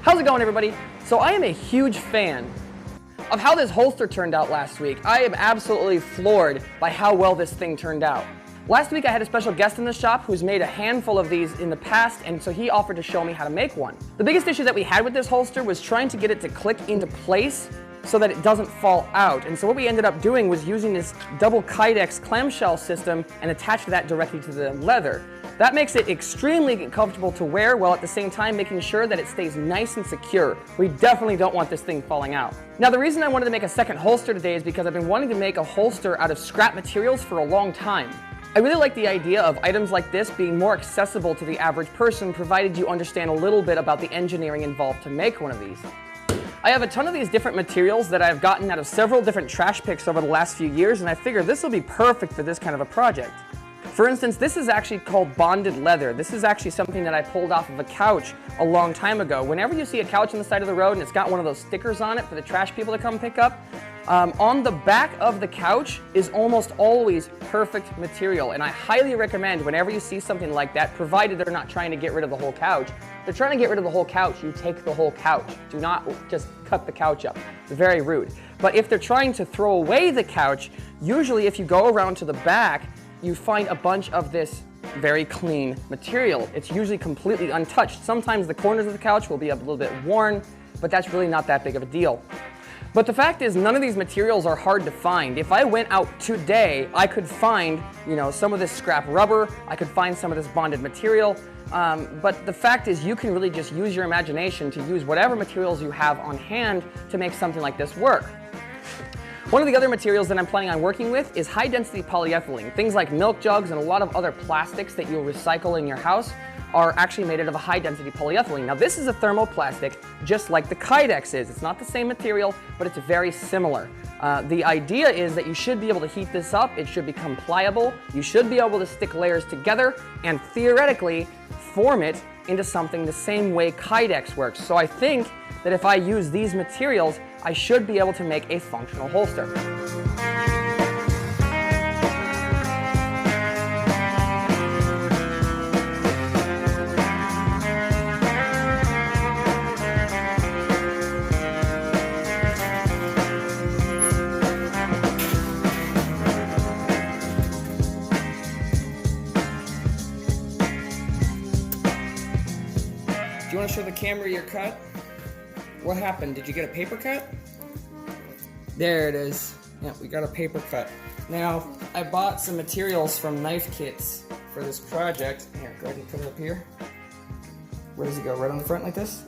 How's it going, everybody? So I am a huge fan of how this holster turned out last week. I am absolutely floored by how well this thing turned out. Last week I had a special guest in the shop who's made a handful of these in the past, and so he offered to show me how to make one. The biggest issue that we had with this holster was trying to get it to click into place so that it doesn't fall out. And so what we ended up doing was using this double KYDEX clamshell system and attach that directly to the leather. That makes it extremely comfortable to wear while at the same time making sure that it stays nice and secure. We definitely don't want this thing falling out. Now, the reason I wanted to make a second holster today is because I've been wanting to make a holster out of scrap materials for a long time. I really like the idea of items like this being more accessible to the average person, provided you understand a little bit about the engineering involved to make one of these. I have a ton of these different materials that I've gotten out of several different trash picks over the last few years, and I figure this will be perfect for this kind of a project. For instance, this is actually called bonded leather. This is actually something that I pulled off of a couch a long time ago. Whenever you see a couch on the side of the road and it's got one of those stickers on it for the trash people to come pick up, on the back of the couch is almost always perfect material, and I highly recommend whenever you see something like that, provided they're not trying to get rid of the whole couch. If they're trying to get rid of the whole couch, you take the whole couch. Do not just cut the couch up. It's very rude. But if they're trying to throw away the couch, usually if you go around to the back, you find a bunch of this very clean material. It's usually completely untouched. Sometimes the corners of the couch will be a little bit worn, but that's really not that big of a deal. But the fact is, none of these materials are hard to find. If I went out today, I could find, some of this scrap rubber, I could find some of this bonded material, but the fact is you can really just use your imagination to use whatever materials you have on hand to make something like this work. One of the other materials that I'm planning on working with is high-density polyethylene. Things like milk jugs and a lot of other plastics that you'll recycle in your house are actually made out of a high-density polyethylene. Now, this is a thermoplastic, just like the KYDEX is. It's not the same material, but it's very similar. The idea is that you should be able to heat this up. It should become pliable. You should be able to stick layers together and theoretically form it into something the same way KYDEX works. So I think that if I use these materials, I should be able to make a functional holster. Do you want to show the camera your cut? What happened? Did you get a paper cut? There it is. Yeah, we got a paper cut. Now, I bought some materials from knife kits for this project. Here, go ahead and put it up here. Where does it go? Right on the front like this?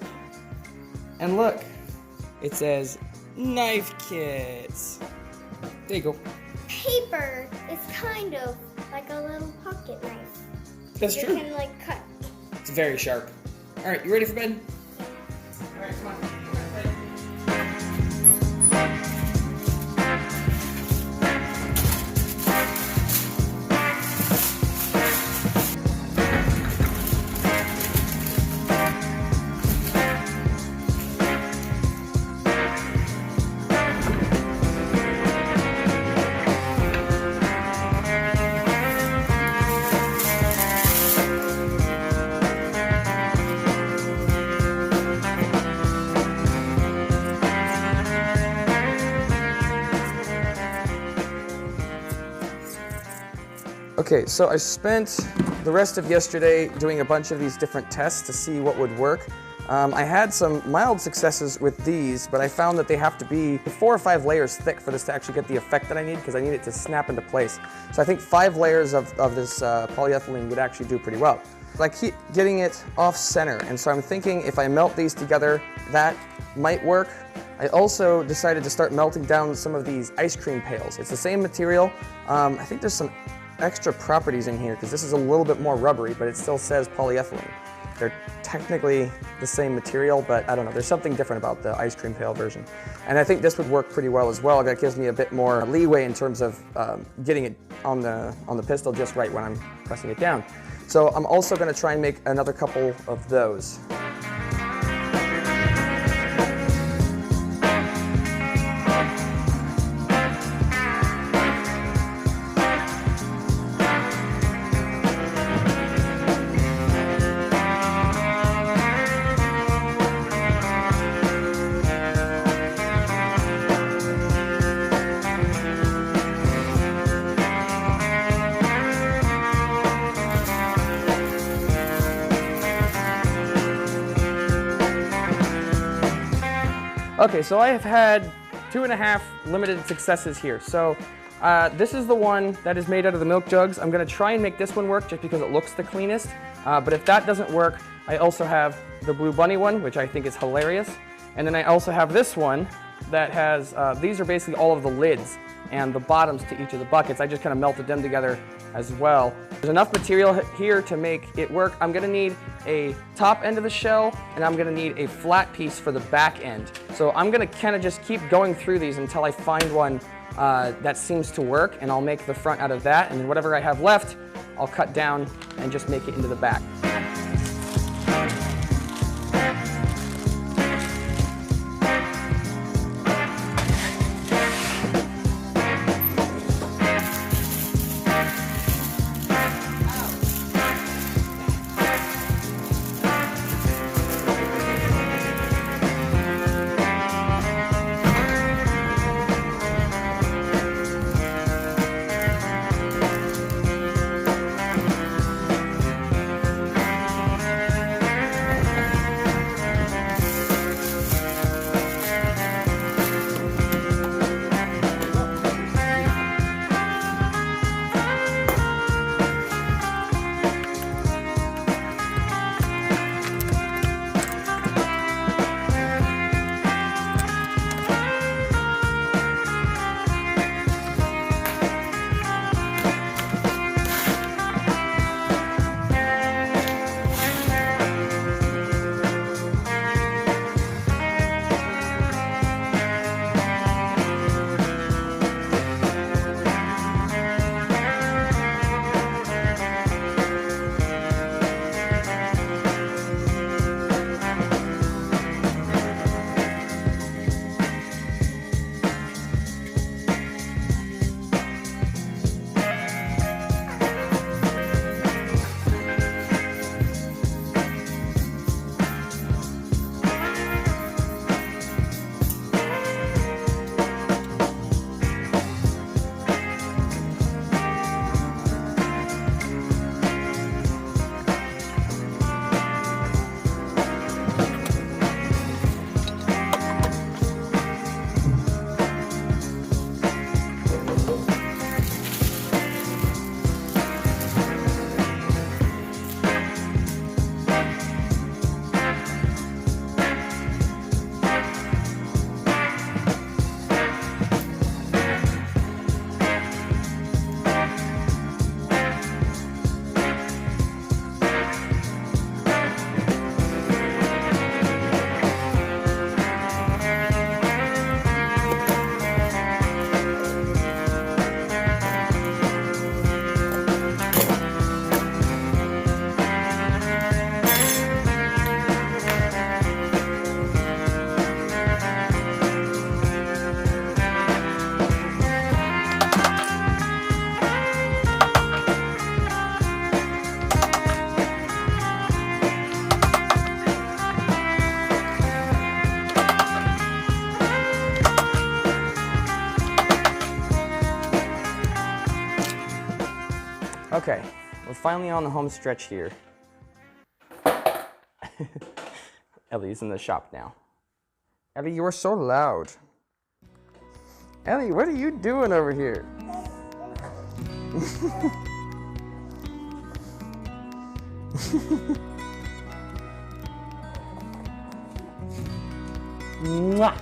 And look, it says knife kits. There you go. Paper is kind of like a little pocket knife. That's true. You can cut. It's very sharp. All right, you ready for bed? All right, come on. Okay, so I spent the rest of yesterday doing a bunch of these different tests to see what would work. I had some mild successes with these, but I found that they have to be 4 or 5 layers thick for this to actually get the effect that I need, because I need it to snap into place. So I think 5 layers of this polyethylene would actually do pretty well. But I keep getting it off center, and so I'm thinking if I melt these together, that might work. I also decided to start melting down some of these ice cream pails. It's the same material. I think there's some extra properties in here because this is a little bit more rubbery, but it still says polyethylene. They're technically the same material, but I don't know, there's something different about the ice cream pail version. And I think this would work pretty well as well. That gives me a bit more leeway in terms of getting it on the pistol just right when I'm pressing it down. So I'm also going to try and make another couple of those. Okay, so I have had 2.5 limited successes here. So this is the one that is made out of the milk jugs. I'm gonna try and make this one work just because it looks the cleanest. But if that doesn't work, I also have the Blue Bunny one, which I think is hilarious. And then I also have this one that has, these are basically all of the lids and the bottoms to each of the buckets. I just kind of melted them together as well. There's enough material here to make it work. I'm gonna need a top end of the shell, and I'm gonna need a flat piece for the back end. So I'm gonna kind of just keep going through these until I find one that seems to work, and I'll make the front out of that, and then whatever I have left, I'll cut down and just make it into the back. Okay, we're finally on the home stretch here. Ellie's in the shop now. Ellie, you are so loud. Ellie, what are you doing over here? Mwah.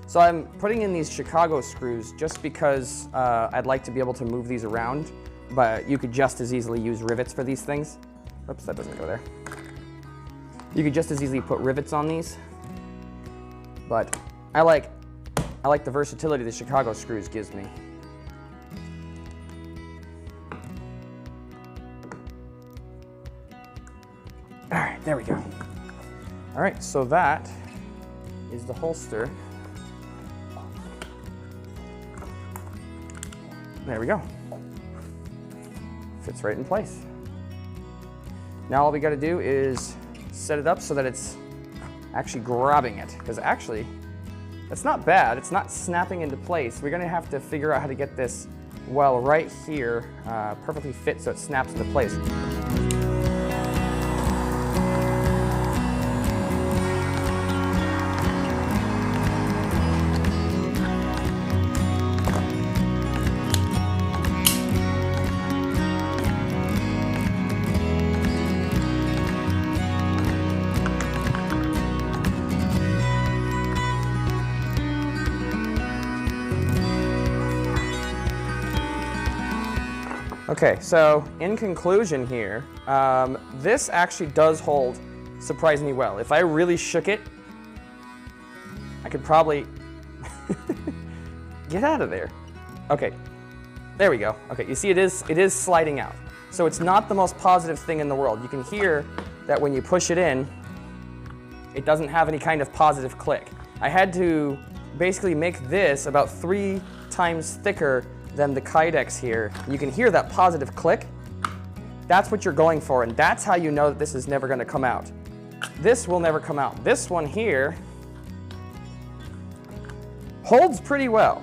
So I'm putting in these Chicago screws just because I'd like to be able to move these around, but you could just as easily use rivets for these things. Oops, that doesn't go there. You could just as easily put rivets on these, but I like the versatility the Chicago screws gives me. All right, there we go. All right, so that is the holster. There we go. Fits right in place. Now all we got to do is set it up so that it's actually grabbing it, because actually that's not bad. It's not snapping into place. We're going to have to figure out how to get this well right here perfectly fit so it snaps into place. Okay, so in conclusion here, this actually does hold surprisingly well. If I really shook it, I could probably get out of there. Okay, there we go. Okay, you see it is sliding out. So it's not the most positive thing in the world. You can hear that when you push it in, it doesn't have any kind of positive click. I had to basically make this about 3 times thicker than the KYDEX here. You can hear that positive click. That's what you're going for, and that's how you know that this is never going to come out. This will never come out. This one here holds pretty well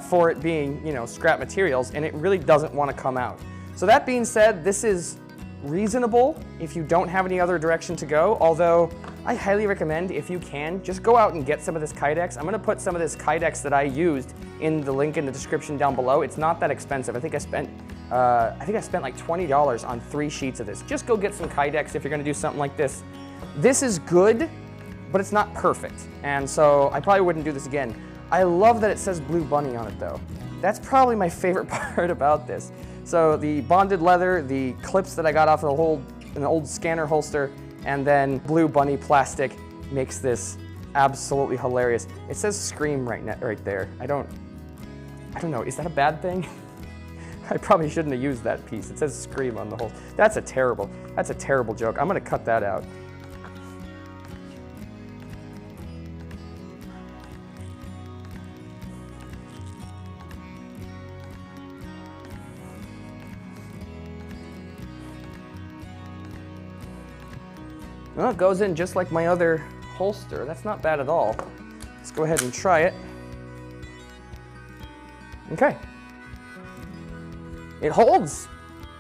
for it being, you know, scrap materials, and it really doesn't want to come out. So that being said, this is reasonable if you don't have any other direction to go, although I highly recommend, if you can, just go out and get some of this KYDEX. I'm going to put some of this KYDEX that I used in the link in the description down below. It's not that expensive. I think I spent like $20 on 3 sheets of this. Just go get some KYDEX if you're going to do something like this. This is good, but it's not perfect, and so I probably wouldn't do this again. I love that it says Blue Bunny on it though. That's probably my favorite part about this. So the bonded leather, the clips that I got off of an old scanner holster, and then Blue Bunny plastic makes this absolutely hilarious. It says Scream right there. I don't know, is that a bad thing? I probably shouldn't have used that piece. It says Scream on the whole. That's a terrible joke. I'm gonna cut that out. Well, it goes in just like my other holster. That's not bad at all. Let's go ahead and try it. Okay. It holds.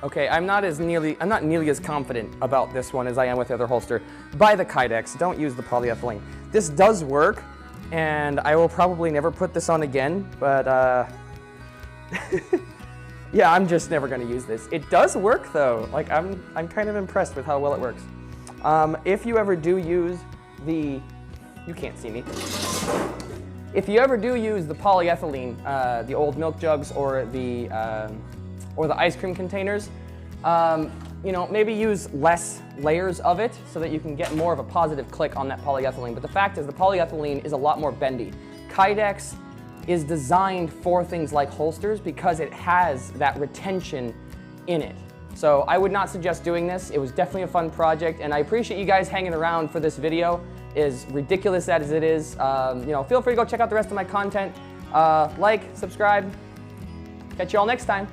Okay, I'm not nearly as confident about this one as I am with the other holster. Buy the KYDEX, don't use the polyethylene. This does work, and I will probably never put this on again, but yeah, I'm just never gonna use this. It does work though. Like, I'm kind of impressed with how well it works. If you ever do use you can't see me. If you ever do use the polyethylene, the old milk jugs or the ice cream containers, you know, maybe use less layers of it so that you can get more of a positive click on that polyethylene. But the fact is, the polyethylene is a lot more bendy. KYDEX is designed for things like holsters because it has that retention in it. So I would not suggest doing this. It was definitely a fun project, and I appreciate you guys hanging around for this video. As ridiculous as it is, you know, feel free to go check out the rest of my content. Like, subscribe. Catch you all next time.